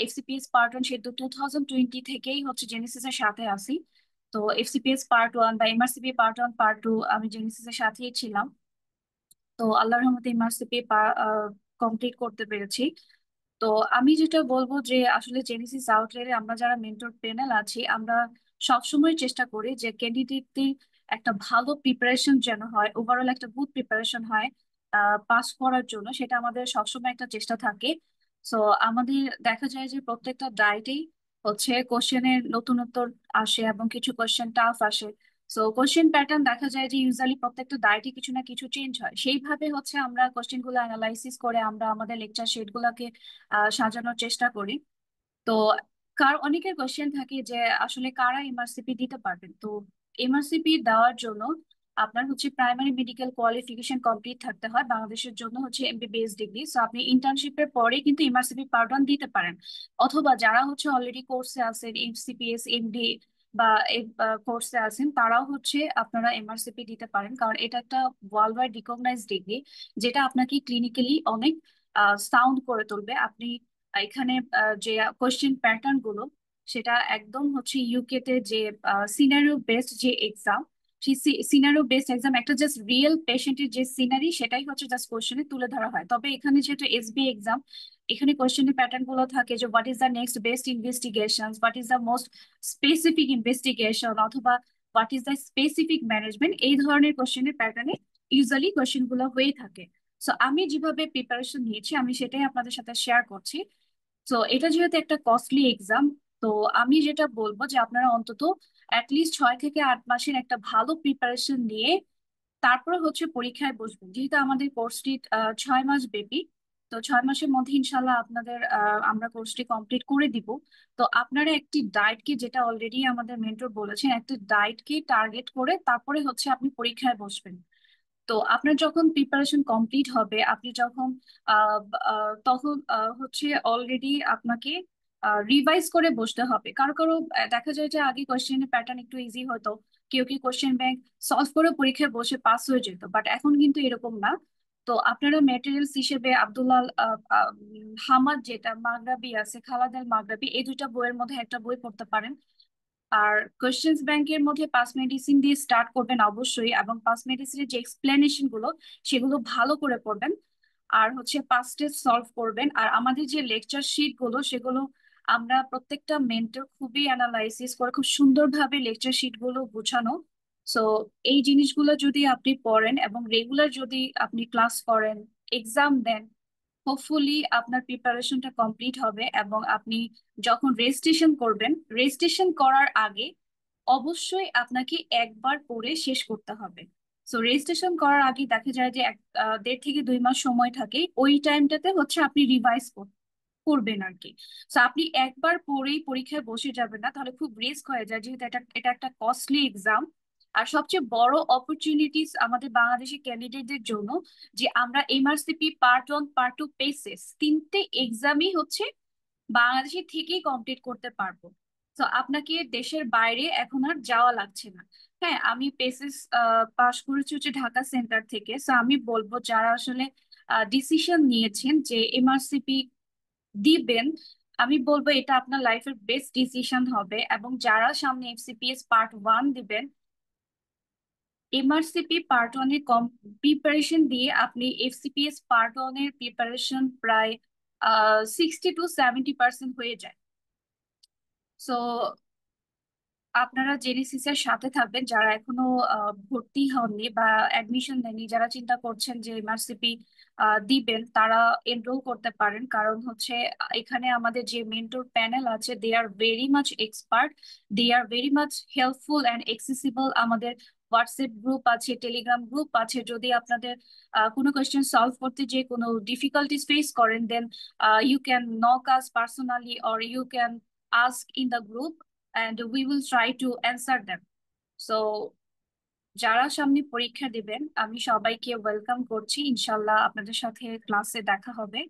এফসিপিএস পার্ট ওয়ান সেহেতু 2020 থেকেই হচ্ছে জেনেসিস এর সাথে আছি। তো এফসিপিএস পার্ট ওয়ান বা MRCP part one part two আমি জেনেসিস এর সাথেই ছিলাম। তো আল্লাহর রহমতে এমআরসিপি কমপ্লিট করতে পেরেছি। তো আমি যেটা বলবো যে আসলে জেনেসিস আউটলেটে আমরা যারা মেন্টর প্যানেল আছি, আমরা সবসময় চেষ্টা করি যে ক্যান্ডিডেটদের একটা ভালো প্রিপারেশন যেন হয়, ওভারঅল একটা গুড প্রিপারেশন হয় পাস করার জন্য, সেটা আমাদের সবসময় একটা চেষ্টা থাকে। সো আমাদের দেখা যায় যে প্রত্যেকটা ডায়েটেই হচ্ছে কোশ্চেনের নতুনত্ব আসে এবং কিছু কোশ্চেন টাফ আসে। সো কোশ্চেন প্যাটার্ন দেখা যায় যে ইউজুয়ালি প্রত্যেকটা ডায়েটে কিছু না কিছু চেঞ্জ হয়, সেইভাবে হচ্ছে আমরা কোশ্চেন গুলো অ্যানালাইসিস করে আমরা আমাদের লেকচার শিট গুলাকে সাজানোর চেষ্টা করি। তো অনেকের কোশ্চেন থাকে যে আসলে কারা এমআরসিপি দিতে পারবেন। তো এমআরসিপি দেওয়ার জন্য আপনার হচ্ছে প্রাইমারি মেডিকেল কোয়ালিফিকেশন কমপ্লিট থাকতে হয়, বাংলাদেশের জন্য হচ্ছে এমবিবিএস ডিগ্রি। সো আপনি ইন্টার্নশিপের পরে কিন্তু এমআরসিপি পার্ট 1 দিতে পারেন, অথবা যারা হচ্ছে অলরেডি কোর্সে আছেন এমসিপিএস এমডি বা কোর্সে আছেন তারাও হচ্ছে আপনারা এমআরসিপি দিতে পারেন, কারণ এটা একটা ওয়ার্ল্ড ওয়াইড রিকগনাইজড ডিগ্রি, যেটা আপনাকে ক্লিনিক্যালি অনেক সাউন্ড করে তুলবে। আপনি এখানে যে কোয়েশ্চেন প্যাটার্ন গুলো সেটা একদম হচ্ছে ইউকে তে যে সিনারিও বেসড যে এক্সাম, সেই সিনারিও বেসড এক্সাম একটা জাস্ট রিয়েল পেশেন্টের যে সিনারি সেটাই হচ্ছে জাস্ট কোয়েশ্চেনে তুলে ধরা হয়। তবে এখানে যেহেতু এসবি এক্সাম, এখানে কোয়েশ্চেনের প্যাটার্ন গুলো থাকে যে what is the next best investigation, what is the most specific investigation, অথবা what is the specific management, এই ধরনের কোয়েশ্চেনের প্যাটার্নে ইউজুয়ালি কোয়েশ্চেন গুলো হয়ে থাকে। সো আমি যেভাবে প্রিপারেশন নিয়েছি আমি সেটাই আপনাদের সাথে শেয়ার করছি। তো এটা যেহেতু একটা কস্টলি এক্সাম, তো আমি যেটা বলবো যে আপনারা অন্তত অ্যাটলিস্ট 6 থেকে 8 মাসের একটা ভালো প্রিপারেশন নিয়ে তারপরে হচ্ছে পরীক্ষায় বসবেন, যেহেতু আমাদের কোর্সটি 6 মাস ব্যাপী। তো 6 মাসের মধ্যে ইনশাল্লাহ আপনাদের আমরা কোর্সটি কমপ্লিট করে দিব। তো আপনারা একটি ডায়েটকে, যেটা অলরেডি আমাদের মেন্টর বলেছেন, একটা ডায়েটকে টার্গেট করে তারপরে হচ্ছে আপনি পরীক্ষায় বসবেন। তো আপনার যখন প্রিপারেশন কমপ্লিট হবে, আপনি যখন তখন হচ্ছে অলরেডি আপনাকে রিভাইজ করে বসতে হবে। কারো কারো দেখা যায় যে আগে কোয়েশ্চেনের প্যাটার্ন একটু ইজি হতো, কেউ কি কোয়েশ্চেন ব্যাংক সলভ করে পরীক্ষায় বসে পাস হয়ে যেত, বাট এখন কিন্তু এরকম না। তো আপনারা ম্যাটেরিয়ালস হিসেবে আব্দুল্লাহ হামাদ যেটা মাগরাবি আছে, খালাদ আল মাগরাবি, এই দুইটা বইয়ের মধ্যে একটা বই পড়তে পারেন। আর কোয়েশ্চেন্স ব্যাংকের মধ্যে পাস মেডিসিন দিয়ে স্টার্ট করবেন অবশ্যই, এবং পাস মেডিসিনের যে এক্সপ্লেনেশন গুলো সেগুলো ভালো করে পড়বেন। আর হচ্ছে পাস টেস্ট সলভ করবেন। আর আমাদের যে লেকচার শিট গুলো সেগুলো আমরা প্রত্যেকটা মেন্টর খুবই অ্যানালাইসিস করে খুব সুন্দরভাবে লেকচার শিট গুলো গুছানো। সো এই জিনিসগুলো যদি আপনি পড়েন এবং রেগুলার যদি আপনি ক্লাস করেন, এক্সাম দেন, হোপফুলি আপনার প্রিপারেশনটা কমপ্লিট হবে। এবং আপনি যখন রেজিস্ট্রেশন করবেন, রেজিস্ট্রেশন করার আগে অবশ্যই আপনাকে একবার পড়ে শেষ করতে হবে। সো রেজিস্ট্রেশন করার আগে দেখা যায় যে 1.5 থেকে 2 মাস সময় থাকে, ওই টাইমটাতে হচ্ছে আপনি রিভাইজ করবেন আর কি। তো আপনি একবার পড়েই পরীক্ষায় বসে যাবেন না, তাহলে খুব রিস্ক হয়ে যায়, যেহেতু এটা এটা একটা কস্টলি এক্সাম। আর সবচেয়ে বড় অপরচুনিটিস আমাদের বাংলাদেশি ক্যান্ডিডেটদের জন্য যে আমরা এমআরসিপি পার্ট 1 পার্ট 2 পেসেস তিনটে এক্সামই হচ্ছে বাংলাদেশে থেকেই কমপ্লিট করতে পারবো। তো আপনাকে দেশের বাইরে এখন আর যাওয়া লাগছে না। হ্যাঁ, আমি পেসেস পাশ করেছি হচ্ছে ঢাকা সেন্টার থেকে। তো আমি বলবো যারা আসলে ডিসিশন নিয়েছেন যে এমআরসিপি দিবেন, আমি বলবো এটা আপনার লাইফের বেস্ট ডিসিশন হবে। এবং যারা সামনে এফসিপিএস পার্ট 1 দিবেন, এমআরসিপি পার্ট 1 এর কম প্রিপারেশন দিয়ে আপনি এফসিপিএস পার্ট 1 এর প্রিপারেশন প্রায় 60 to 70% হয়ে যায়। সো আপনারা জেনেসিস এর সাথে থাকবেন যারা এখনো ভর্তি হননি বা অ্যাডমিশন নেননি, যারা চিন্তা করছেন যে এমআরসিপি দিবেন, তারা এনরোল করতে পারেন। কারণ হচ্ছে এখানে আমাদের যে মেন্টর প্যানেল আছে, they are very much expert, they are very much helpful and accessible. আমাদের হোয়াটসঅ্যাপ গ্রুপ আছে, টেলিগ্রাম গ্রুপ আছে। যদি আপনাদের কোনো কোয়েশ্চেন সলভ করতে যে কোনো ডিফিকাল্টিস ফেস করেন, then you can knock us personally or you can ask in the group and we will try to answer them. So যারা সামনে পরীক্ষা দিবেন আমি সবাইকে ওয়েলকাম করছি, ইনশাল্লাহ আপনাদের সাথে ক্লাসে দেখা হবে।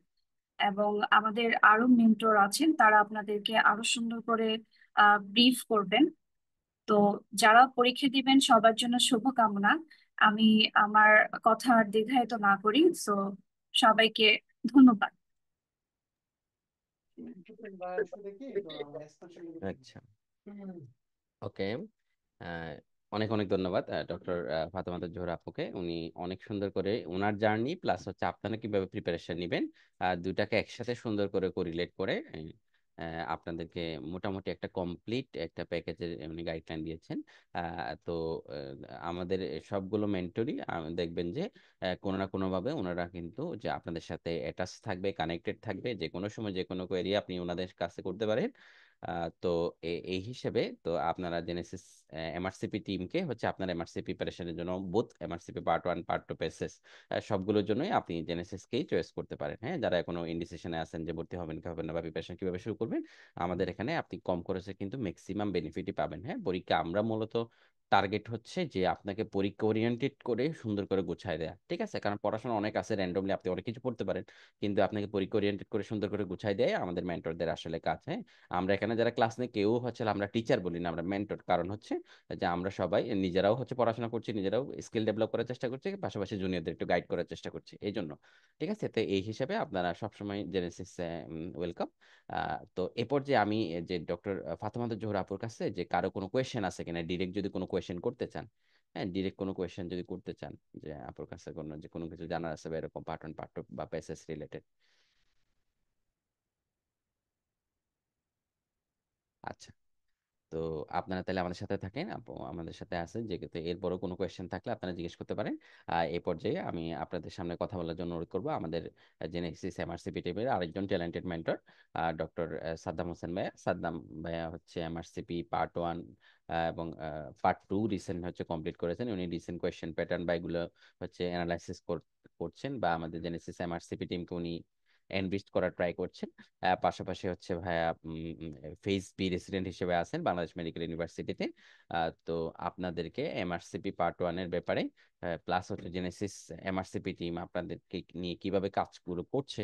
এবং আমাদের আরো মেন্টর আছেন, তারা আপনাদেরকে আরো সুন্দর করে ব্রিফ করবেন। তো যারা পরীক্ষা দিবেন সবার জন্য শুভকামনা। আমি আমার কথা আর দীর্ঘায়িত না করি। সো সবাইকে ধন্যবাদ। আচ্ছা, ওকে। অনেক অনেক ধন্যবাদ ডক্টর ফাতেমা জোহরা আপুকে। উনি অনেক সুন্দর করে ওনার জার্নি প্লাস হচ্ছে আপনারা কিভাবে প্রিপারেশন নেবেন দুটাকে একসাথে সুন্দর করে কোরিলেট করে আপনাদেরকে মোটামুটি একটা কমপ্লিট একটা প্যাকেজের উনি গাইডলাইন দিয়েছেন। তো আমাদের সবগুলো মেন্টরই দেখবেন যে কোনো না কোনোভাবে ওনারা কিন্তু যে আপনাদের সাথে অ্যাটাচ থাকবে, কানেক্টেড থাকবে, যে কোনো সময় যে কোনো কোয়েরি আপনি ওনাদের কাছে করতে পারেন। তো এই হিসেবে তো আপনারা জেনেসিস এমআরসিপি টিমকে হচ্ছে আপনার এমআরসি প্রিপারেশনের জন্য বুথ এমআরসিপি পার্ট 1 পার্ট 2 পেসেস সবগুলোর জন্যই আপনি জেনেসিসকেই চয়েস করতে পারেন। হ্যাঁ, যারা এখনো ইনডিসিশনে আছেন যে ভর্তি হবেন কি হবেন না বা প্রিপারেশন কিভাবে শুরু করবেন, আমাদের এখানে আপনি কম খরচে কিন্তু ম্যাক্সিমাম বেনিফিটই পাবেন। হ্যাঁ, পরীক্ষা আমরা মূলত টার্গেট হচ্ছে যে আপনাকে পরীক্ষা ওরিয়েন্টেড করে সুন্দর করে গুছায় দেয়া, ঠিক আছে? কারণ পড়াশোনা অনেক আছে, র্যান্ডমলি আপনি অনেক কিছু পড়তে পারেন, কিন্তু আপনাকে পরীক্ষা ওরিয়েন্টেড করে সুন্দর করে গুছায় দেয় আমাদের মেন্টরদের আসলে কাজ। হ্যাঁ, আমরা এখানে যারা ক্লাস নেই কেউ হচ্ছে আমরা টিচার বলি না, আমরা মেন্টর। কারণ হচ্ছে যে আমরা সবাই নিজেরাও হচ্ছে পড়াশোনা করছি, নিজেরাও স্কিল ডেভেলপ করার চেষ্টা করছি, পাশাপাশি জুনিয়রদের একটু গাইড করার চেষ্টা করছি এই জন্য। ঠিক আছে, তো এই হিসাবে আপনারা সবসময় জেনেসিস ওয়েলকাম। তো এরপর যে আমি যে ডক্টর ফাতেমা জোহরা আপুর কাছে যে কারো কোনো কোয়েশ্চেন আছে কিনা, ডিরেক্ট যদি কোনো কোয়েশ্চেন করতে চান, হ্যাঁ ডিরেক্ট কোনো কোয়েশ্চেন যদি করতে চান, যে আপুর কাছে কোনো যে কোনো কিছু জানার আছে বা এরকম পার্ট ওয়ান পার্ট টু বা প্যাসেজ রিলেটেড। আচ্ছা, তো আপনারা তাহলে আমাদের সাথে থাকেন, আপু আমাদের সাথে আছেন যেহেতু, এরপরও কোনো কোয়েশ্চেন থাকলে আপনারা জিজ্ঞেস করতে পারেন। এই পর্যায়ে আমি আপনাদের সামনে কথা বলার জন্য অনুরোধ করবো আমাদের জেনেসিস এমআরসিপি টিমের আরেকজন talented mentor, doctor Saddam Hossain ভাইয়া। সাদ্দাম ভাইয়া হচ্ছে এমআরসিপি পার্ট ওয়ান এবং পার্ট টু রিসেন্ট হচ্ছে কমপ্লিট করেছেন। উনি রিসেন্ট কোয়েশ্চেন প্যাটার্ন বা এগুলো হচ্ছে অ্যানালাইসিস করছেন, বা আমাদের জেনেসিস এমআরসিপি টিমকে উনি এনরিচ করার ট্রাই করছেন। পাশাপাশি হচ্ছে ভাইয়া ফেজ বি রেসিডেন্ট হিসেবে আছেন বাংলাদেশ মেডিকেল ইউনিভার্সিটিতে। তো আপনাদেরকে এমআরসিপি পার্ট ওয়ানের ব্যাপারে প্লাস হচ্ছে জেনেসিস এমআরসিপি টিম আপনাদেরকে নিয়ে কিভাবে কাজগুলো করছে,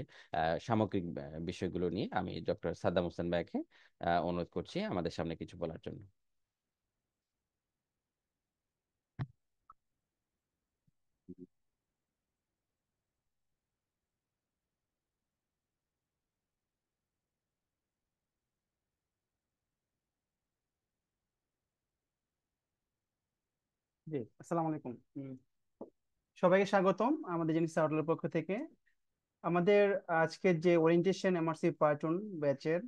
সামগ্রিক বিষয়গুলো নিয়ে আমি ডক্টর সাদ্দাম হোসেন ভাইকে অনুরোধ করছি আমাদের সামনে কিছু বলার জন্য। জি, আসসালামু আলাইকুম। সবাইকে স্বাগতম আমাদের জেনিস আউটলের পক্ষ থেকে। আমাদের আজকের যে ওরিয়েন্টেশন এমআরসি পার্টন ব্যাচের,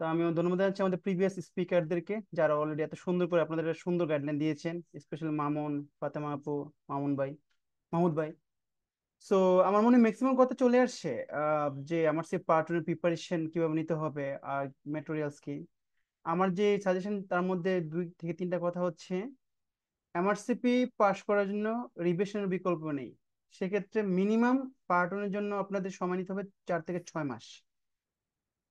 তো আমি ধন্যবাদ জানাচ্ছি আমাদের প্রিভিয়াস স্পিকারদেরকে যারা অলরেডি এত সুন্দর করে আপনাদের একটা সুন্দর গাইডলাইন দিয়েছেন, স্পেশালি মামুন, ফাতেমা আপু, মামুন ভাই, মাহমুদ ভাই। সো আমার মনে ম্যাক্সিমাম কথা চলে আসছে, যে এমআরসি পার্টনের প্রিপারেশন কিভাবে নিতে হবে আর ম্যাটেরিয়ালস কি। আমার যে সাজেশন তার মধ্যে 2 থেকে 3টা কথা হচ্ছে, এমআরসিপি পাশ করার জন্য রিভিশনের বিকল্প নেই। সেক্ষেত্রে মিনিমাম পার্ট ওয়ানের জন্য আপনাদের সময় নিতে হবে 4 থেকে 6 মাস।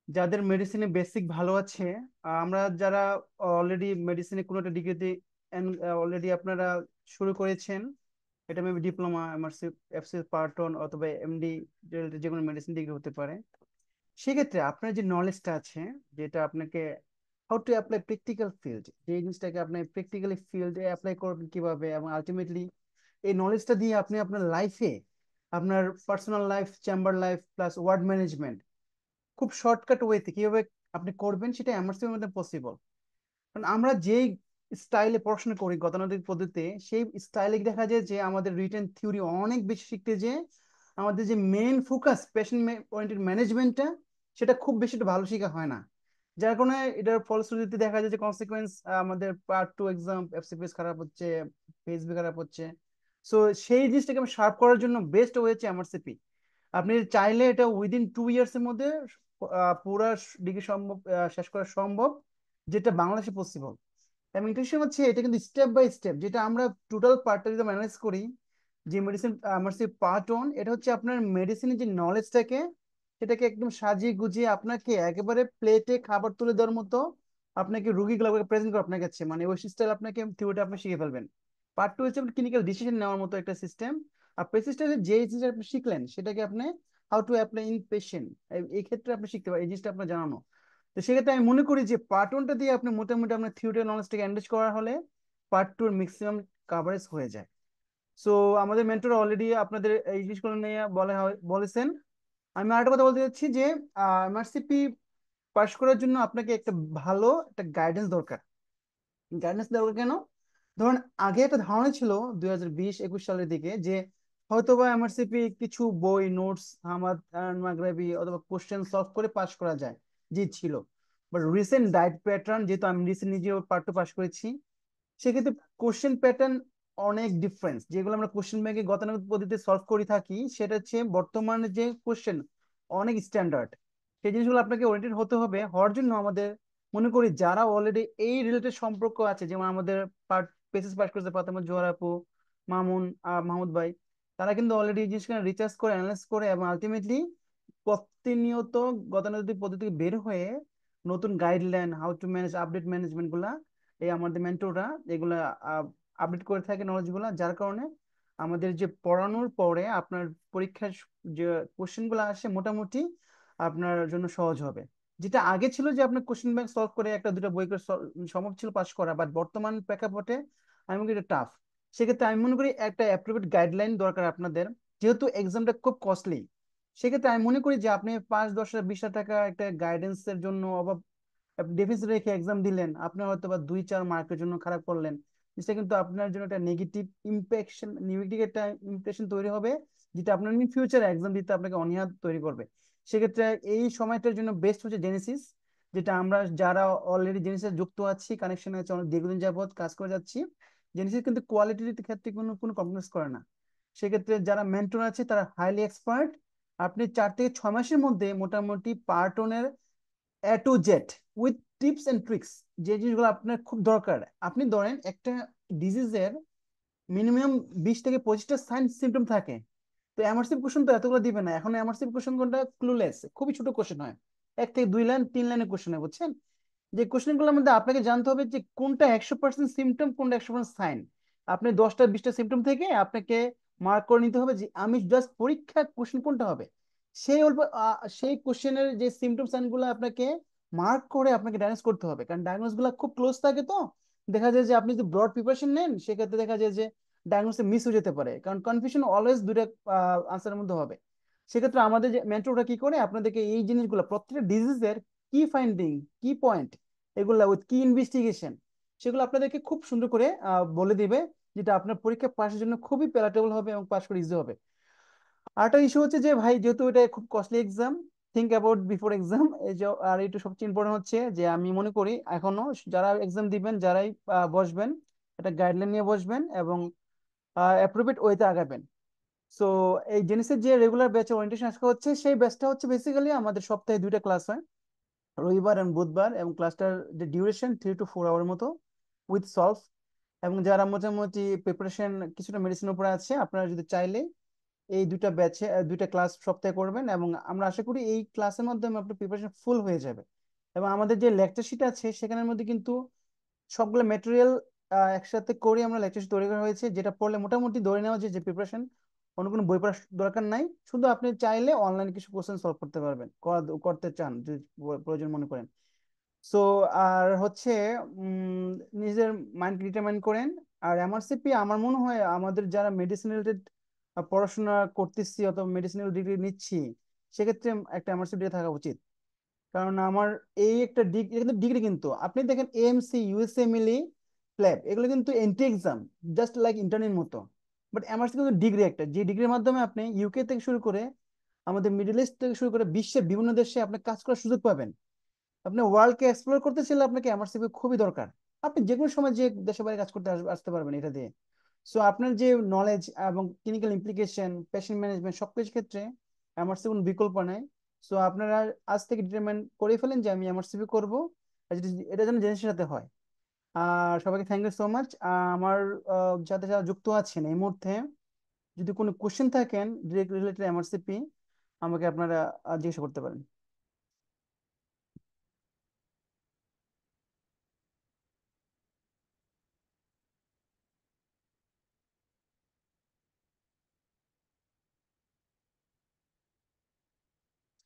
যাদের মেডিসিনে বেসিক ভালো আছে, আমরা যারা অলরেডি মেডিসিনে কোনো একটা ডিগ্রিতে অলরেডি আপনারা শুরু করেছেন, এটা maybe diploma, MRC, FC part one অথবা এমডি, যে কোনো মেডিসিন ডিগ্রি হতে পারে। সেক্ষেত্রে আপনার যে নলেজটা আছে, যেটা আপনাকে how to apply practical field, যে জিনিসটাকে আপনি প্র্যাকটিক্যালি ফিল্ডে অ্যাপ্লাই করবেন কিভাবে, এবং আলটিমেটলি এই নলেজটা দিয়ে আপনি আপনার লাইফে, আপনার personal life, chamber life plus ward management খুব শর্টকাট ওয়েতে কিভাবে আপনি করবেন, সেটা এমআরসির মধ্যে পসিবল। কারণ আমরা যেই স্টাইলে পড়াশোনা করি গতানুগতিক পদ্ধতিতে, সেই স্টাইলে দেখা যায় যে আমাদের রিটেন থিওরি অনেক বেশি শিখতে, যে আমাদের যে মেন ফোকাস পেশেন্ট ওরিয়েন্টেড ম্যানেজমেন্টটা, সেটা খুব বেশি একটু ভালো শেখা হয় না। যার কারণে এটার ফলশ্রুতিতে দেখা যায় যে কনসিকুয়েন্স, আমাদের পার্ট টু এক্সাম এফসিপিএস খারাপ হচ্ছে, পিএসবি খারাপ হচ্ছে। সো সেই জিনিসটাকে আমি শার্প করার জন্য বেস্ট হয়েছে এমআরসিপি। আপনি চাইলে এটা উইদিন 2 ইয়ার্স এর মধ্যে পুরা ডিগ্রি সম্ভব, শেষ করা সম্ভব, যেটা বাংলাদেশে পসিবল। এবং ইন্টারেস্টিং হচ্ছে এটা কিন্তু স্টেপ বাই স্টেপ, যেটা আমরা টোটাল পার্টটা যদি ম্যানেজ করি, যে মেডিসিন আমার সেই পার্ট ওয়ান, এটা হচ্ছে আপনার মেডিসিনের যে নলেজটাকে, সেটাকে একদম সাজিয়ে গুজিয়ে আপনাকে একেবারে প্লেটে খাবার তুলে দেওয়ার মতো আপনাকে রুগীগুলোকে প্রেজেন্ট করে আপনার কাছে, মানে ওই সিস্টেম আপনাকে থিওরিটা আপনি শিখে ফেলবেন। পার্ট টু হচ্ছে ক্লিনিক্যাল ডিসিশন নেওয়ার মতো একটা সিস্টেম। আর পেসিস্টেন্ট যে জিনিসটা আপনি শিখলেন, সেটাকে আপনি how to apply in patient, এই ক্ষেত্রে আপনি শিখতে পারেন, এই জিনিসটা আপনার জানানো। তো সেক্ষেত্রে আমি মনে করি যে পার্ট ওয়ানটা দিয়ে আপনি মোটামুটি আপনার থিওরিটিক্যাল নলেজটাকে এনরিচ করা হলে পার্ট টুর ম্যাক্সিমাম কাভারেজ হয়ে যায়। সো আমাদের মেন্টর অলরেডি আপনাদের এই জিনিসগুলো নিয়ে বলেছেন। আমি আরেকটা কথা বলতে চাচ্ছি যে এমআরসিপি পাশ করার জন্য আপনাকে একটা ভালো একটা গাইডেন্স দরকার। গাইডেন্স দরকার কেন? ধরুন, আগে একটা ধারণা ছিল 2020-21 সালের দিকে যে হয়তোবা এমআরসিপি কিছু বই নোটস, হামাদ মাগরিবি অথবা কোশ্চেন সলভ করে পাশ করা যায়, যে ছিল। বাট রিসেন্ট ডায়েট প্যাটার্ন, যেহেতু আমি রিসেন্ট নিজেও পার্ট টু পাশ করেছি, সেক্ষেত্রে কোশ্চেন প্যাটার্ন অনেক ডিফারেন্স। যেগুলো আমরা কোশ্চেন ব্যাংকে গতানুগতিক পদ্ধতিতে সলভ করে থাকি, সেটা হচ্ছে বর্তমানে যে কোশ্চেন অনেক স্ট্যান্ডার্ড। সেই জিনিসগুলো আপনাকে ওরিয়েন্টেড হতে হবে। হওয়ার জন্য আমাদের মনে করি যারা অলরেডি এই রিলেটেড সম্পর্ক আছে, যেমন আমাদের পার্ট পেসিস পাস করেছে ফাতেমা জোহরা আপু, মামুন, মাহমুদ ভাই, তারা কিন্তু অলরেডি এই জিনিসটা রিসার্চ করে অ্যানালাইজ করে এবং আলটিমেটলি প্রতিনিয়ত গতানুগতিক পদ্ধতি থেকে বের হয়ে নতুন guideline, how to manage update management গুলা এই আমাদের মেন্টররা এগুলা আপডেট করে থাকে নলেজগুলো, যার কারণে আমাদের যে পড়ানোর পরে আপনার পরীক্ষার যে কোশ্চেন গুলো আসে মোটামুটি আপনার জন্য সহজ হবে। যেটা আগে ছিল যে আপনার কোশ্চেন ব্যাংক সলভ করে একটা দুটো বই করে সম্ভব ছিল পাস করা, বাট বর্তমান প্রেক্ষাপটে আমি মনে করি এটা টাফ। সেক্ষেত্রে আমি মনে করি একটা অ্যাপ্রোপ্রিয়েট গাইডলাইন দরকার আপনাদের, যেহেতু এক্সামটা খুব কস্টলি। সেক্ষেত্রে আমি মনে করি যে আপনি 5, 10, 20 টাকা একটা গাইডেন্সের জন্য অভাব ডেফিসিট রেখে এক্সাম দিলেন, আপনার হয়তো বা 2, 4 মার্কের জন্য খারাপ করলেন, সেটা কিন্তু আপনার জন্য একটা নেগেটিভ একটা ইমপ্রেশন তৈরি হবে, যেটা আপনার ফিউচারে এক্সাম দিতে আপনাকে অনীহা তৈরি করবে। সেক্ষেত্রে এই সময়টার জন্য বেস্ট হচ্ছে জেনেসিস, যেটা আমরা যারা অলরেডি জেনেসিস যুক্ত আছি, কানেকশন আছে, অনেক দীর্ঘদিন যাবত কাজ করে যাচ্ছি। জেনেসিস কিন্তু কোয়ালিটির ক্ষেত্রে কোনো কোনো কম্প্রোমাইজ করে না। সেক্ষেত্রে যারা মেন্টর আছে তারা হাইলি এক্সপার্ট। আপনি 4 থেকে 6 মাসের মধ্যে মোটামুটি পার্ট ওনের A to Z with tips and tricks, যে জিনিসগুলো আপনার খুব দরকার। আপনি ধরেন একটা ডিজিজের মিনিমাম 20 থেকে 25টা সাইন সিমটম থাকে, তো এমআরসিভ কোশ্চেন তো এতগুলো দিবে না। এখন এমআরসিভ কোশ্চেন কোনটা ক্লুলেস, খুবই ছোট কোশ্চেন হয়, 1 থেকে 2 লাইন 3 লাইনের কোশ্চেন হয়, বুঝছেন? যে কোশ্চেন গুলোর মধ্যে আপনাকে জানতে হবে যে কোনটা 100% সিমটম, কোনটা 100% সাইন। আপনি 10টা 20টা সিমটম থেকে আপনাকে মার্ক করে নিতে হবে যে আমি জাস্ট পরীক্ষা কোশ্চেন কোনটা হবে। সেই অল্প সেই কোশ্চেনের যে সিমটম সাইন গুলো আপনাকে মার্ক করে আপনাকে ডায়াগনোস করতে হবে, কারণ ডায়াগনোস গুলো খুব ক্লোজ থাকে। তো দেখা যায় যে আপনি যদি ব্রড প্রিপারেশন নেন, সেক্ষেত্রে দেখা যায় যে ডায়াগনোসিস মিস হয়ে যেতে পারে, কারণ কনফিউশন অলওয়েজ দুটো আনসারের মধ্যে হবে। সেক্ষেত্রে আমাদের যে মেন্টররা কি করে, আপনাদেরকে এই জিনিসগুলো প্রত্যেকটা ডিজিজের কি ফাইন্ডিং, কি পয়েন্ট, এগুলা উইথ কি ইনভেস্টিগেশন, সেগুলো আপনাদেরকে খুব সুন্দর করে বলে দিবে, যেটা আপনার পরীক্ষা পাশের জন্য খুবই প্যালাটেবল হবে এবং পাস করে ইজি হবে। আরেকটা ইস্যু হচ্ছে যে ভাই, যেহেতু এটা খুব costly exam, think about before exam. এই যে আর একটু সবচেয়ে ইম্পর্টেন্ট হচ্ছে যে আমি মনে করি এখনো যারা এক্সাম দিবেন, যারাই বসবেন, একটা গাইডলাইন নিয়ে বসবেন এবং অ্যাপ্রোপ্রিয়েট ওয়েতে আগাবেন। সো এই জেনিসের যে রেগুলার ব্যাচে ওরিয়েন্টেশন আজকে হচ্ছে, সেই ব্যাচটা হচ্ছে বেসিক্যালি আমাদের সপ্তাহে 2টা ক্লাস হয়, রবিবার এবং বুধবার, এবং ক্লাসটার যে ডিউরেশন 3 to 4 আওয়ার মতো উইথ সলভ। এবং যারা মোটামুটি প্রিপারেশন কিছুটা মেডিসিনের উপরে আছে, আপনারা যদি চাইলে এই 2টা ব্যাচে 2টা ক্লাস সপ্তাহে করবেন, এবং আমরা আশা করি এই ক্লাসের মাধ্যমে আপনার প্রিপারেশন ফুল হয়ে যাবে। এবং আমাদের যে লেকচার শিট আছে সেখানের মধ্যে কিন্তু সবগুলো মেটেরিয়াল একসাথে করে আমরা লেকচার তৈরি করা হয়েছে, যেটা পড়লে মোটামুটি ধরে নেওয়া যায় যে প্রিপারেশন, অন্য কোনো বই পড়ার দরকার নাই। শুধু আপনি চাইলে অনলাইনে কিছু কোশ্চেন সলভ করতে পারবেন, করতে চান যদি প্রয়োজন মনে করেন। সো আর হচ্ছে উম, নিজের মাইন্ড ডিটারমাইন করেন। আর এমআরসিপি আমার মনে হয় আমাদের যারা মেডিসিন রিলেটেড পড়াশোনা করতেছি অথবা মেডিসিনাল ডিগ্রি নিচ্ছি, সেক্ষেত্রে একটা এমআরসিপি থাকা উচিত। কারণ আমার এই একটা ডিগ্রি, কিন্তু ডিগ্রি কিন্তু আপনি দেখেন এএমসি, ইউএসএ মিলি, প্ল্যাব, এগুলো কিন্তু এন্ট্রি এক্সাম, জাস্ট লাইক ইন্টার্নের মতো। বাট এমআরসি কিন্তু ডিগ্রি একটা, যে ডিগ্রির মাধ্যমে আপনি ইউকে থেকে শুরু করে আমাদের মিডল ইস্ট থেকে শুরু করে বিশ্বের বিভিন্ন দেশে আপনি কাজ করার সুযোগ পাবেন। আপনি ওয়ার্ল্ডকে এক্সপ্লোর করতে চাইলে আপনাকে এমআরসিপি খুবই দরকার। আপনি যে কোনো সময় যে দেশে বাইরে কাজ করতে আসতে পারবেন এটা দিয়ে। সো আপনার যে নলেজ এবং ক্লিনিক্যাল ইমপ্লিকেশন, পেশেন্ট ম্যানেজমেন্ট, সবকিছু ক্ষেত্রে এমআরসিপি কোনো বিকল্প নাই। সো আপনারা আজ থেকে ডিটারমাইন করে ফেলেন যে আমি এমআরসিপি করবো, আর এটা যেন জেনের সাথে হয়। আর সবাইকে থ্যাংক ইউ সো মাচ। আমার যাতে যারা যুক্ত আছেন এই মুহূর্তে, যদি কোনো কোশ্চেন থাকেন ডিরেক্ট রিলেটেড এমআরসিপি, আমাকে আপনারা জিজ্ঞাসা করতে পারেন।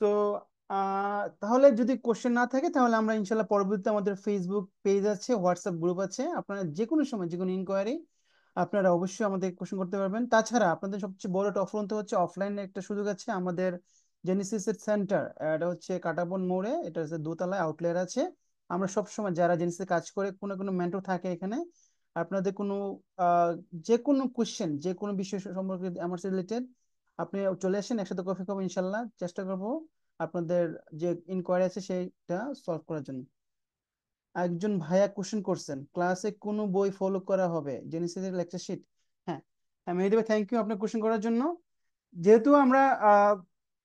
তো তাহলে যদি কোশ্চেন না থাকে, তাহলে আমরা ইনশাল্লাহ পরবর্তীতে আমাদের ফেসবুক পেজ আছে, হোয়াটসঅ্যাপ গ্রুপ আছে, আপনারা যে কোনো সময় যে কোনো ইনকোয়ারি আপনারা অবশ্যই আমাদের কোশ্চেন করতে পারবেন। তাছাড়া আপনাদের সবচেয়ে বড় একটা অফার হচ্ছে অফলাইনে একটা সুযোগ আছে আমাদের জেনেসিসের সেন্টার, এটা হচ্ছে কাটাবন মোড়ে, এটা হচ্ছে দোতলায় আউটলেয়ার আছে। আমরা সব সময় যারা জেনেসিসে কাজ করে, কোনো কোনো মেন্টর থাকে এখানে, আপনাদের কোনো আহ, যে কোনো কোশ্চেন, যে কোনো বিষয় সম্পর্কে আমার রিলেটেড, আপনি চলে আসেন, একসাথে কফি খাবো, ইনশাল্লাহ চেষ্টা করবো আপনাদের যে ইনকোয়ারি আছে সেইটা সলভ করার জন্য। একজন ভাইয়া কোশ্চেন করছেন, ক্লাসে কোনো বই ফলো করা হবে জেনেসিসের লেকচার শিট? হ্যাঁ, হ্যাঁ মেহেদি ভাই, থ্যাংক ইউ আপনার কোশ্চেন করার জন্য। যেহেতু আমরা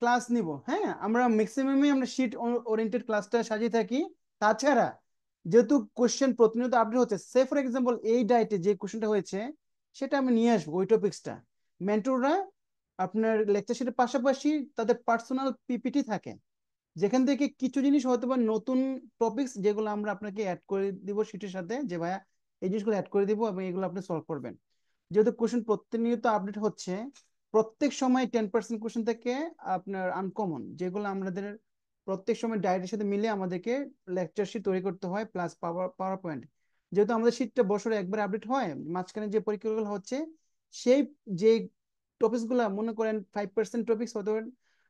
ক্লাস নিব, হ্যাঁ আমরা ম্যাক্সিমামই আমরা শিট ওরিয়েন্টেড ক্লাসটা সাজিয়ে থাকি। তাছাড়া যেহেতু কোশ্চেন প্রতিনিয়ত আপডেট হচ্ছে, সে ফর এক্সাম্পল এই ডায়েটে যে কোশ্চেনটা হয়েছে সেটা আমি নিয়ে আসবো, ওই টপিক্সটা। মেন্টররা আপনার লেকচার শিটের পাশাপাশি তাদের পার্সোনাল পিপিটি থাকে, যেখান থেকে কিছু জিনিস হয়তো বা নতুন টপিকস যেগুলো আমরা আপনাকে অ্যাড করে দিব শিটের সাথে, যে ভাইয়া এই জিনিসগুলো অ্যাড করে দিব এবং এগুলো আপনি সলভ করবেন। যেহেতু কোশ্চেন প্রতিনিয়ত আপডেট হচ্ছে, প্রত্যেক সময় 10% কোশ্চেন থেকে আপনার আনকমন, যেগুলো আমাদের প্রত্যেক সময় ডায়েটের সাথে মিলে আমাদেরকে লেকচার শিট তৈরি করতে হয়, প্লাস পাওয়ার পয়েন্ট। যেহেতু আমাদের শিটটা বছরে একবার আপডেট হয়, মাঝখানে যে পরীক্ষাগুলো হচ্ছে সেই যে টপিকস গুলা মনে করেন 5% টপিকস হয়তো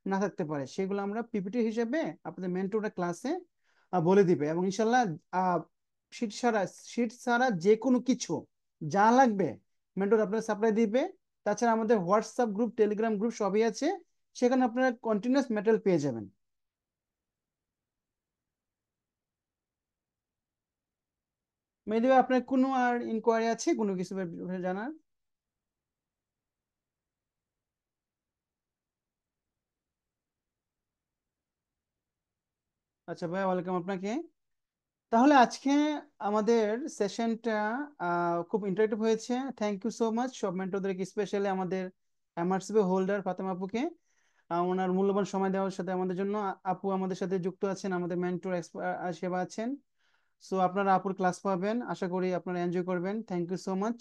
না থাকতে পারে, সেগুলো আমরা পিপিটি হিসেবে আপনাদের মেন্টররা ক্লাসে বলে দিবে। এবং ইনশাল্লাহ শিট ছাড়া শিট ছাড়া যে কোনো কিছু যা লাগবে মেন্টর আপনার সাপ্লাই দিবে। তাছাড়া আমাদের হোয়াটসঅ্যাপ গ্রুপ, টেলিগ্রাম গ্রুপ সবই আছে, সেখানে আপনারা কন্টিনিউয়াস ম্যাটেরিয়াল পেয়ে যাবেন। মেহেদী ভাই, আপনার কোনো আর ইনকোয়ারি আছে কোনো কিছু ব্যাপারে জানার? আচ্ছা ভাই, ওয়েলকাম আপনাকে। তাহলে আজকে আমাদের সেশনটা খুব ইন্টারেক্টিভ হয়েছে। থ্যাংক ইউ সো মাচ সব মেন্টরদেরকে, স্পেশালি আমাদের এমআরসিপি হোল্ডার ফাতেমা আপুকে ওনার মূল্যবান সময় দেওয়ার সাথে আমাদের জন্য। আপু আমাদের সাথে যুক্ত আছেন, আমাদের মেন্টর সেবা আছেন। সো আপনারা আপুর ক্লাস পাবেন, আশা করি আপনারা এনজয় করবেন। থ্যাংক ইউ সো মাচ,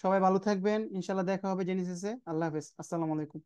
সবাই ভালো থাকবেন, ইনশাল্লাহ দেখা হবে জেনেসিসে। আল্লাহ হাফেজ, আসসালামু আলাইকুম।